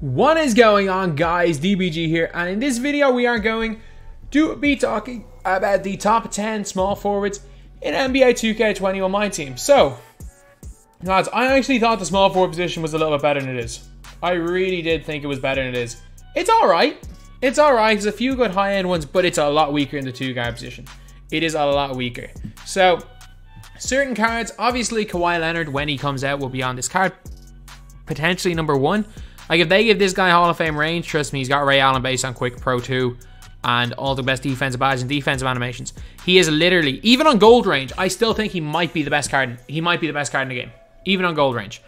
What is going on, guys? DBG here, and in this video we are going to be talking about the top 10 small forwards in NBA 2K21 MyTEAM. So, lads, I actually thought the small forward position was a little bit better than it is. I really did think it was better than it is. It's alright. It's alright. There's a few good high-end ones, but it's a lot weaker in the two-guard position. It is a lot weaker. So, certain cards, obviously Kawhi Leonard, when he comes out, will be on this card. Potentially number 1. Like, if they give this guy Hall of Fame range, trust me, he's got Ray Allen based on Quick Pro 2 and all the best defensive badges and defensive animations. He is literally, even on gold range, I still think he might be the best card. He might be the best card in the game, even on gold range.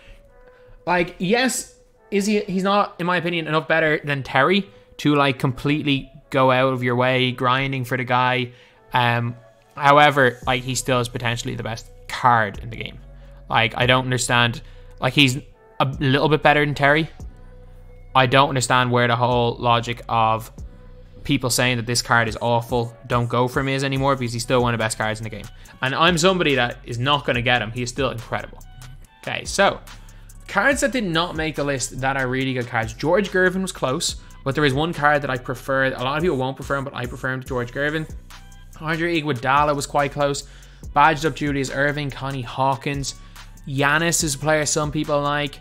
Like, yes, he's not, in my opinion, enough better than Terry to, like, completely go out of your way grinding for the guy. However, like, he still is potentially the best card in the game. Like, I don't understand. Like, he's a little bit better than Terry. I don't understand where the whole logic of people saying that this card is awful, don't go for him is anymore, because he's still one of the best cards in the game. And I'm somebody that is not going to get him. He is still incredible. Okay, so cards that did not make the list that are really good cards. George Gervin was close, but there is one card that I prefer. A lot of people won't prefer him, but I prefer him to George Gervin. Andre Iguodala was quite close. Badged up Julius Erving, Connie Hawkins. Giannis is a player some people like.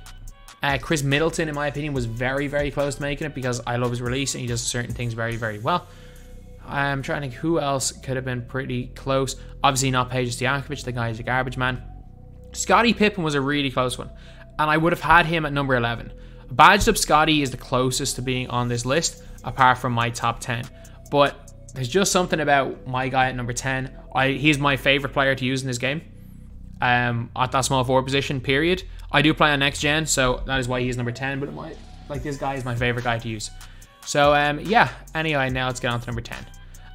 Chris Middleton, in my opinion, was very, very close to making it because I love his release and he does certain things very, very well. I'm trying to think who else could have been pretty close. Obviously not Peja Stojakovic, the guy is a garbage man. Scottie Pippen was a really close one, and I would have had him at number 11. Badged up Scottie is the closest to being on this list, apart from my top 10. But there's just something about my guy at number 10. He's my favorite player to use in this game. At that small forward position, period. I do play on next gen, so that is why he's number 10, but this guy is my favorite guy to use. So yeah, anyway, now let's get on to number 10.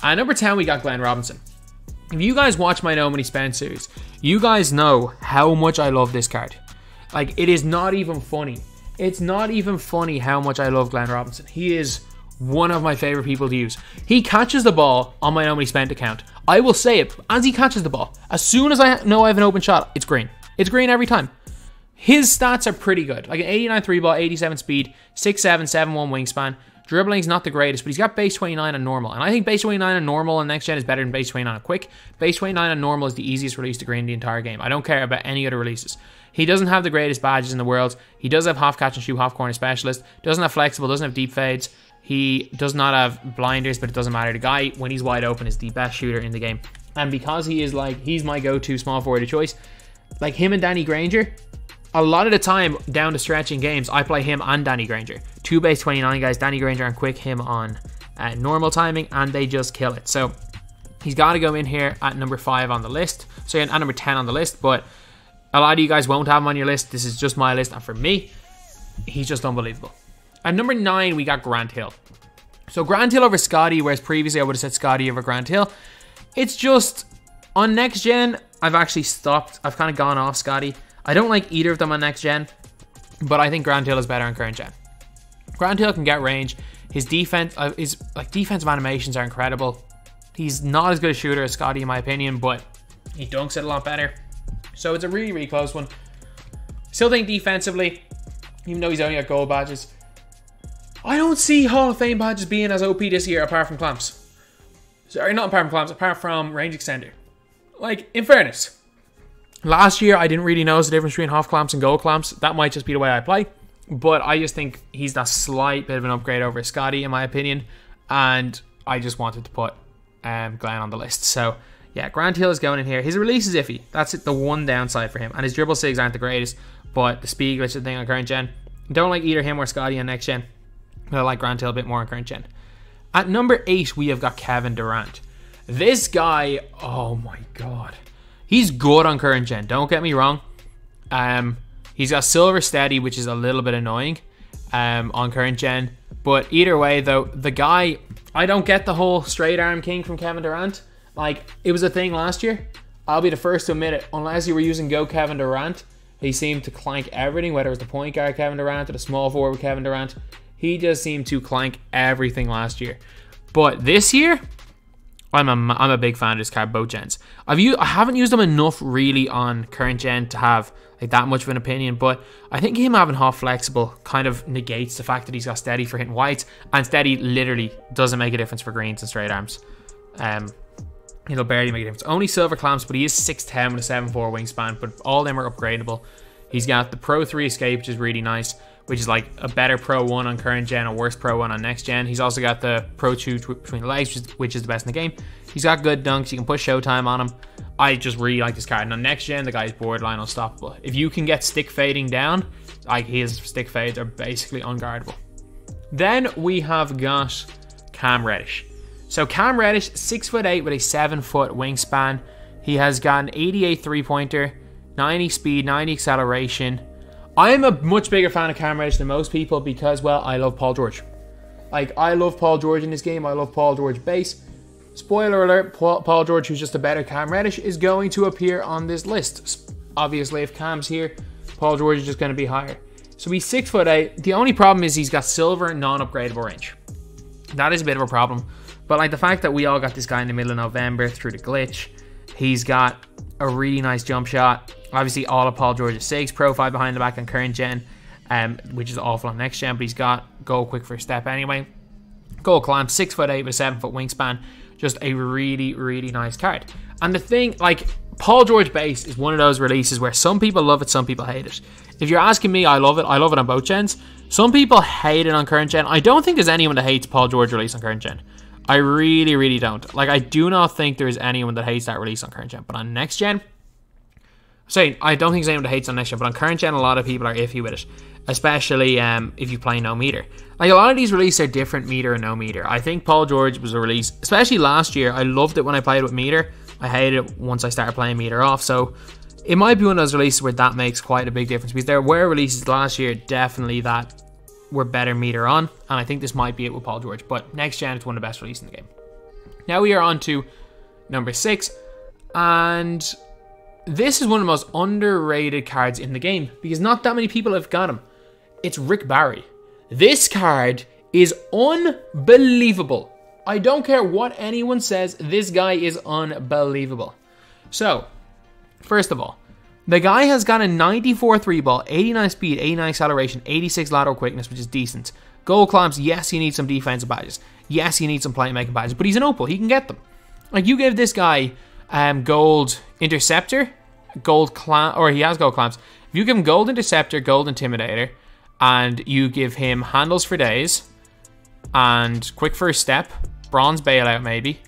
At number 10 we got Glenn Robinson. If you guys watch my No Money Spent series, you guys know how much I love this card. Like, it is not even funny. It's not even funny how much I love Glenn Robinson. He is one of my favorite people to use. He catches the ball on my No Money Spent account. I will say it, as he catches the ball, as soon as I know I have an open shot, it's green. It's green every time. His stats are pretty good. Like an 89 3 ball, 87 speed, 6'7", 7'1" wingspan. Dribbling's not the greatest, but he's got base 29 on normal. And I think base 29 on normal and next gen is better than base 29 on quick. Base 29 on normal is the easiest release to green in the entire game. I don't care about any other releases. He doesn't have the greatest badges in the world. He does have half catch and shoot, half corner specialist. Doesn't have flexible, doesn't have deep fades. He does not have blinders, but it doesn't matter. The guy, when he's wide open, is the best shooter in the game. And because he is like, he's my go-to small forward of choice. Like him and Danny Granger, a lot of the time down the stretch in games, I play him and Danny Granger. Two base 29 guys, Danny Granger on quick, him on normal timing, and they just kill it. So he's got to go in here at number 5 on the list. So at number 10 on the list, but a lot of you guys won't have him on your list. This is just my list, and for me, he's just unbelievable. At number 9, we got Grant Hill. So Grant Hill over Scottie, whereas previously I would have said Scottie over Grant Hill. It's just, on next gen, I've actually stopped. I've kind of gone off Scottie. I don't like either of them on next gen, but I think Grant Hill is better on current gen. Grant Hill can get range. His defense, defensive animations are incredible. He's not as good a shooter as Scottie in my opinion, but he dunks it a lot better. So it's a really, really close one. Still think defensively, even though he's only got gold badges, I don't see Hall of Fame badges being as OP this year apart from clamps. Sorry, not apart from clamps, apart from range extender. Like, in fairness, last year I didn't really notice the difference between half clamps and gold clamps. That might just be the way I play. But I just think he's that slight bit of an upgrade over Scottie in my opinion. And I just wanted to put Glenn on the list. So yeah, Grant Hill is going in here. His release is iffy. That's it, the one downside for him. And his dribble sigs aren't the greatest. But the speed glitch is the thing on current gen. Don't like either him or Scottie on next gen. But I like Grant Hill a bit more on current gen. At number 8, we have got Kevin Durant. This guy, oh my god. He's good on current gen, don't get me wrong. He's got silver steady, which is a little bit annoying on current gen. But either way, though, the guy, I don't get the whole straight arm king from Kevin Durant. Like, it was a thing last year. I'll be the first to admit it. Unless you were using Go Kevin Durant, he seemed to clank everything, whether it was the point guard Kevin Durant or the small forward with Kevin Durant. He just seemed to clank everything last year. But this year, I'm a big fan of this card, both gens. I haven't used them enough really on current gen to have like that much of an opinion, but I think him having half flexible kind of negates the fact that he's got steady for hitting whites, and steady literally doesn't make a difference for greens and straight arms. It'll barely make a difference. Only silver clamps, but he is 6'10 with a 7'4 wingspan, but all of them are upgradable. He's got the Pro 3 escape, which is really nice, which is like a better Pro 1 on current gen, a worse Pro 1 on next gen. He's also got the Pro 2 between the legs, which is the best in the game. He's got good dunks. You can push showtime on him. I just really like this card. And on next gen, the guy's borderline unstoppable. If you can get stick fading down, like his stick fades are basically unguardable. Then we have got Cam Reddish. So Cam Reddish, 6'8" with a 7-foot wingspan. He has got an 88 3-pointer, 90 speed, 90 acceleration. I am a much bigger fan of Cam Reddish than most people because, well, I love Paul George. Like, I love Paul George in this game. I love Paul George base. Spoiler alert, Paul George, who's just a better Cam Reddish, is going to appear on this list. Obviously, if Cam's here, Paul George is just going to be higher. So he's 6'8". The only problem is he's got silver non-upgradable range. That is a bit of a problem. But like the fact that we all got this guy in the middle of November through the glitch, he's got a really nice jump shot. Obviously, all of Paul George is 6, Pro 5 behind the back on current gen, which is awful on next gen, but he's got goal quick first step anyway. Goal clamp, 6'8" with a 7-foot wingspan. Just a really, really nice card. And the thing, like, Paul George base is one of those releases where some people love it, some people hate it. If you're asking me, I love it. I love it on both gens. Some people hate it on current gen. I don't think there's anyone that hates Paul George release on current gen. I really, really don't. Like, I do not think there is anyone that hates that release on current gen. But on next gen, I don't think there's anyone that hates on next gen. But on current gen, a lot of people are iffy with it. Especially if you play no meter. Like, a lot of these releases are different meter and no meter. I think Paul George was a release, especially last year. I loved it when I played with meter. I hated it once I started playing meter off. So it might be one of those releases where that makes quite a big difference. Because there were releases last year, definitely, that were better meter on. And I think this might be it with Paul George. But next gen, it's one of the best releases in the game. Now we are on to NumberSix. And this is one of the most underrated cards in the game. Because not that many people have got him. It's Rick Barry. This card is unbelievable. I don't care what anyone says, this guy is unbelievable. So, first of all, the guy has got a 94 3-ball, 89 speed, 89 acceleration, 86 lateral quickness, which is decent. Goal clamps, yes, he needs some defensive badges. Yes, he needs some playmaking badges, but he's an opal, he can get them. Like, you give this guy gold interceptor, gold clamp, or he has gold clamps. If you give him gold interceptor, gold intimidator, and you give him handles for days, and quick first step, bronze bailout maybe,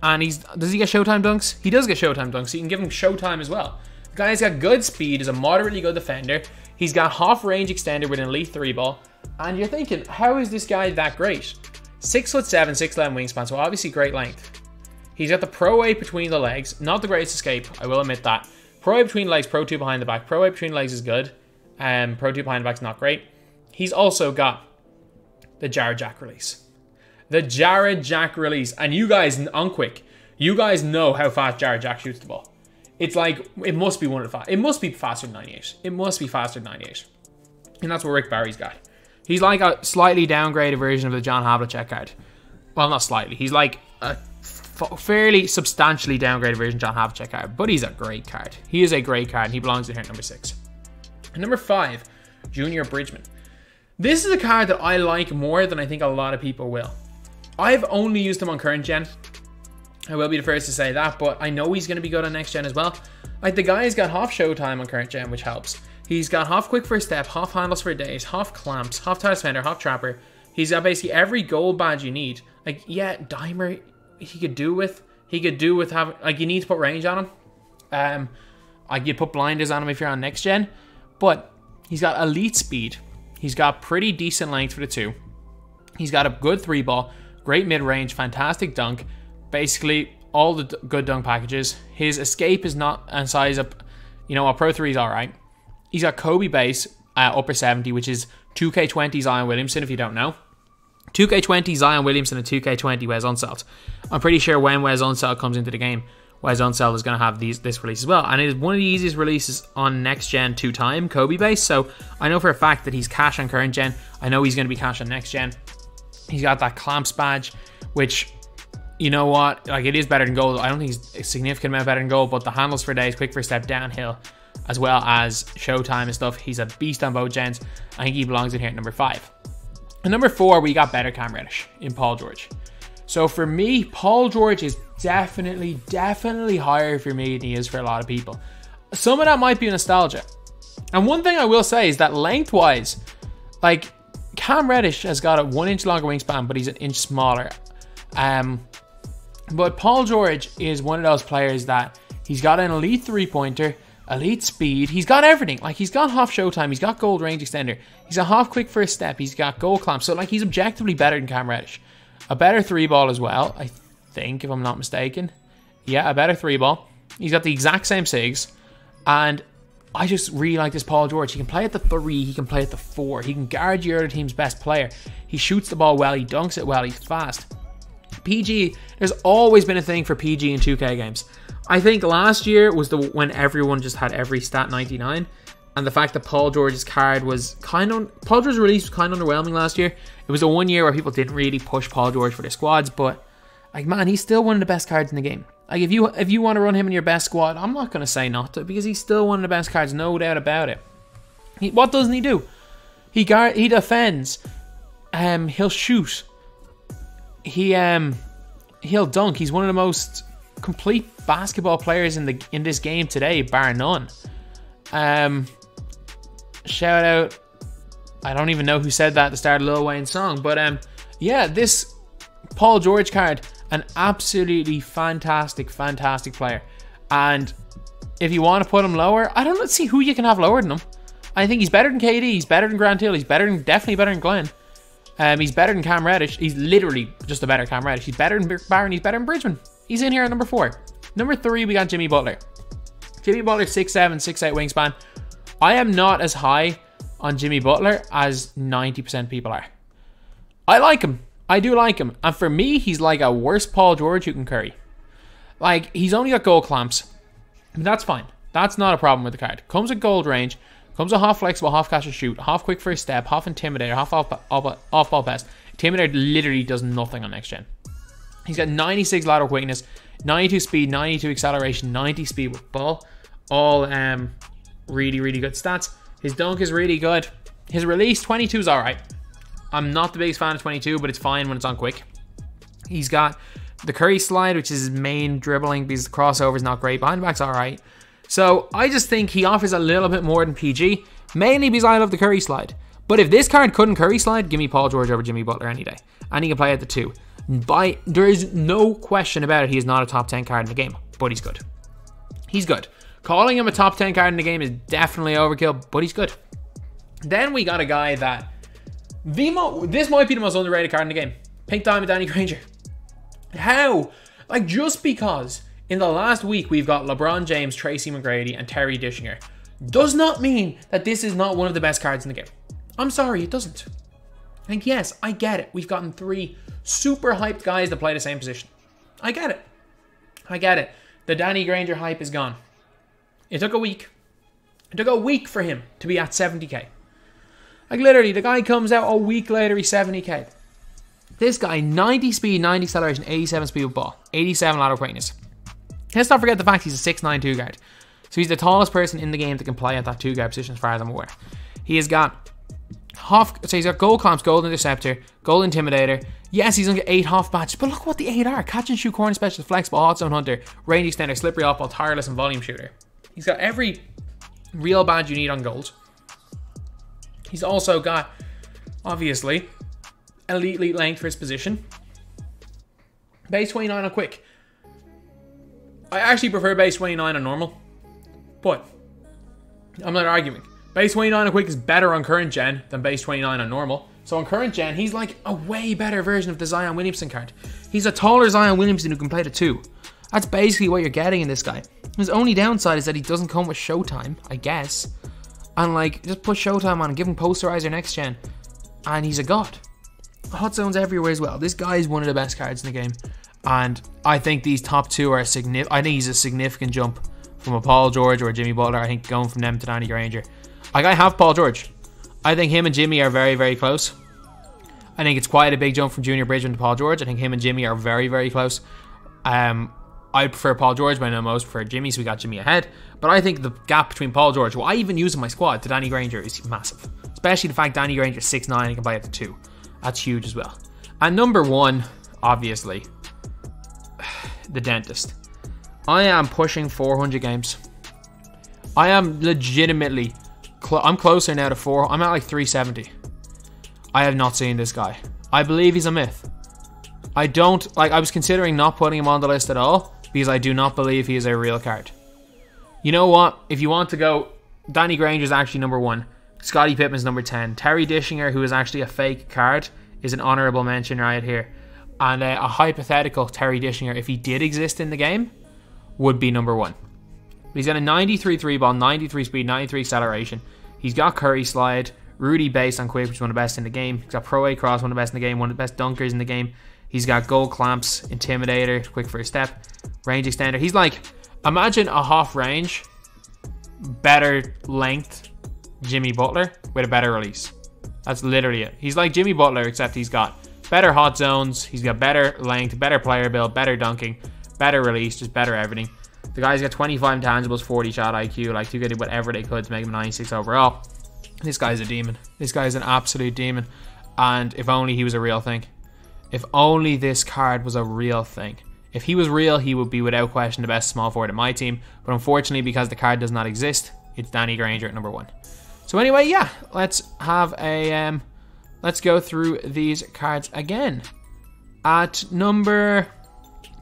and does he get showtime dunks? He does get showtime dunks, so you can give him showtime as well. The guy's got good speed, is a moderately good defender, he's got half range extender with an elite 3-ball, and you're thinking, how is this guy that great? 6'7", 6'11" wingspan, so obviously great length. He's got the Pro 8 between the legs, not the greatest escape, I will admit that. Pro 8 between the legs, Pro 2 behind the back. Pro 8 between the legs is good. Pro 2 behind the back's not great. He's also got the Jared Jack release. The Jared Jack release. And you guys, on quick, you guys know how fast Jared Jack shoots the ball. It's like, it must be one of the fast. It must be faster than 98. It must be faster than 98. And that's what Rick Barry's got. He's like a slightly downgraded version of the John Havlicek card. Well, not slightly. He's like a fairly substantially downgraded version of John Havlicek card. But he's a great card. He is a great card, and he belongs in here at number 6. Number 5, Junior Bridgman. This is a card that I like more than I think a lot of people will. I've only used him on current gen. I will be the first to say that, but I know he's going to be good on next gen as well. Like, the guy's got half showtime on current gen, which helps. He's got half quick first step, half handles for days, half clamps, half tight defender, half trapper. He's got basically every gold badge you need. Like, yeah, Dimer, he could do with having, like, you need to put range on him. Like, you put blinders on him if you're on next gen. But he's got elite speed. He's got pretty decent length for the 2. He's got a good 3-ball, great mid-range, fantastic dunk. Basically, all the good dunk packages. His escape is not a size up. You know what, Pro 3 is alright. He's got Kobe base, upper 70, which is 2K20 Zion Williamson, if you don't know. 2K20 Zion Williamson and 2K20 Wes Unseld. I'm pretty sure when Wes Unseld comes into the game, Wes Unseld is going to have this release as well. And it is one of the easiest releases on next gen to time, Kobe base. So I know for a fact that he's cash on current gen. I know he's going to be cash on next gen. He's got that clamps badge, which, you know what? Like, it is better than gold. I don't think he's a significant amount better than gold, but the handles for days, quick first step, downhill, as well as showtime and stuff. He's a beast on both gens. I think he belongs in here at number 5. And number 4, we got better Cam Reddish in Paul George. So for me, Paul George is definitely higher for me than he is for a lot of people. Some of that might be nostalgia. And one thing I will say is that lengthwise, like, Cam Reddish has got a 1 inch longer wingspan, but he's an inch smaller. But Paul George is one of those players that he's got an elite 3-pointer, elite speed. He's got everything. Like, he's got half showtime. He's got gold range extender. He's a half quick first step. He's got goal clamp. So, like, he's objectively better than Cam Reddish. A better 3-ball as well, I think, if I'm not mistaken. Yeah, a better 3-ball. He's got the exact same SIGs. And I just really like this Paul George. He can play at the 3. He can play at the 4. He can guard your other team's best player. He shoots the ball well. He dunks it well. He's fast. PG, there's always been a thing for PG in 2K games. I think last year was when everyone just had every stat 99. And the fact that Paul George's card was Paul George's release was kind of underwhelming last year. It was the one year where people didn't really push Paul George for their squads. But, like, man, he's still one of the best cards in the game. Like, if you want to run him in your best squad, I'm not going to say not to, because he's still one of the best cards, no doubt about it. What doesn't he do? He defends. He'll shoot. He'll dunk. He's one of the most complete basketball players in this game today, bar none. Shout out. I don't even know who said that at the start of Lil Wayne's song, but yeah, this Paul George card, an absolutely fantastic player. And if you want to put him lower, let's see who you can have lower than him. I think he's better than KD, he's better than Grant Hill, he's definitely better than Glenn. He's better than Cam Reddish. He's literally just a better Cam Reddish. He's better than Barron, he's better than Bridgman. He's in here at number 4. Number 3, we got Jimmy Butler. Jimmy Butler, 6'7", 6'8" wingspan. I am not as high on Jimmy Butler as 90% people are. I like him. I do like him. And for me, he's like a worse Paul George who can curry. Like, he's only got goal clamps. But that's fine. That's not a problem with the card. Comes with gold range. Comes with half flexible, half catch and shoot, half quick first step, half intimidator, half off ball pass. Intimidator literally does nothing on next gen. He's got 96 lateral quickness, 92 speed, 92 acceleration, 90 speed with ball. All really good stats. His dunk is really good. His release, 22 is alright. I'm not the biggest fan of 22, but it's fine when it's on quick. He's got the Curry slide, which is his main dribbling, because the crossover is not great. Behind the back's alright. So I just think he offers a little bit more than PG, mainly because I love the Curry slide. But if this card couldn't Curry slide, give me Paul George over Jimmy Butler any day. And he can play at the 2. There is no question about it, he is not a top 10 card in the game, but he's good. He's good. Calling him a top 10 card in the game is definitely overkill, but he's good. Then we got a guy that... this might be the most underrated card in the game. Pink Diamond Danny Granger. How? Like, just because in the last week we've got LeBron James, Tracy McGrady, and Terry Dishinger, does not mean that this is not one of the best cards in the game. I'm sorry, it doesn't. Like, yes, I get it. We've gotten 3 super hyped guys that play the same position. I get it. I get it. The Danny Granger hype is gone. It took a week. It took a week for him to be at 70k. Like, literally, the guy comes out a week later, he's 70k. This guy, 90 speed, 90 acceleration, 87 speed with ball, 87 lateral quickness. Let's not forget the fact he's a 6'9" 2 guard. So he's the tallest person in the game that can play at that 2 guard position as far as I'm aware. He has got he's got gold clamps, gold interceptor, gold intimidator. Yes, he's only got 8 half matches, but look what the 8 are. Catch and shoot, corner specialist, flexible, hot zone hunter, range extender, slippery off ball, tireless, and volume shooter. He's got every real badge you need on gold. He's also got, obviously, elite length for his position. Base 29 on quick. I actually prefer base 29 on normal, but I'm not arguing. Base 29 on quick is better on current gen than base 29 on normal. So on current gen, he's like a way better version of the Zion Williamson card. He's a taller Zion Williamson who can play the 2. That's basically what you're getting in this guy. His only downside is that he doesn't come with showtime, I guess. And like, just put showtime on and give him posterizer next gen, and he's a god. Hot zones everywhere as well. This guy is one of the best cards in the game, and I think these top 2 are significant. I think he's a significant jump from a Paul George or a Jimmy Butler. I think going from them to Danny Granger. Like, I have Paul George. I think him and Jimmy are very close. I think it's quite a big jump from Junior Bridgman to Paul George. I think him and Jimmy are very, very close. I prefer Paul George, but I know most prefer Jimmy, so we got Jimmy ahead. But I think the gap between Paul George, who I even use in my squad, to Danny Granger is massive. Especially the fact Danny Granger is 6'9", and can play at the 2. That's huge as well. And number 1, obviously, the dentist. I am pushing 400 games. I am legitimately, I'm closer now to 4. I'm at like 370. I have not seen this guy. I believe he's a myth. I was considering not putting him on the list at all, because I do not believe he is a real card. You know what? If you want to go, Danny Granger is actually number 1. Scottie Pippen's number 10. Terry Dishinger, who is actually a fake card, is an honorable mention right here. And a hypothetical Terry Dishinger, if he did exist in the game, would be number 1. He's got a 93 3 ball, 93 speed, 93 acceleration. He's got Curry slide, Rudy base on quick, which is one of the best in the game. He's got Pro A cross, one of the best in the game, one of the best dunkers in the game. He's got gold clamps, intimidator, quick first step, range extender. He's like, imagine a half range, better length Jimmy Butler with a better release. That's literally it. He's like Jimmy Butler, except he's got better hot zones, he's got better length, better player build, better dunking, better release, just better everything. The guy's got 25 intangibles, 40 shot IQ, like 2K did whatever they could to make him 96 overall. This guy's a demon. This guy's an absolute demon. And if only he was a real thing. If only this card was a real thing. If he was real, he would be without question the best small forward in my team. But unfortunately, because the card does not exist, it's Danny Granger at number 1. So anyway, yeah, let's have a let's go through these cards again. At number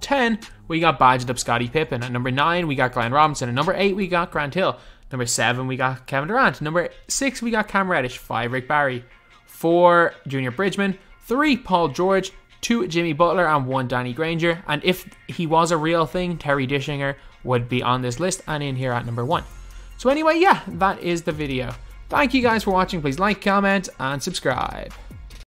10, we got badged up Scottie Pippen. At number 9, we got Glenn Robinson. At number 8, we got Grant Hill. Number 7, we got Kevin Durant. Number 6, we got Cam Reddish. 5, Rick Barry. 4, Junior Bridgman. 3, Paul George. 2, Jimmy Butler. And 1, Danny Granger. And if he was a real thing, Terry Dishinger would be on this list and in here at number 1. So anyway, yeah, that is the video. Thank you guys for watching. Please like, comment, and subscribe.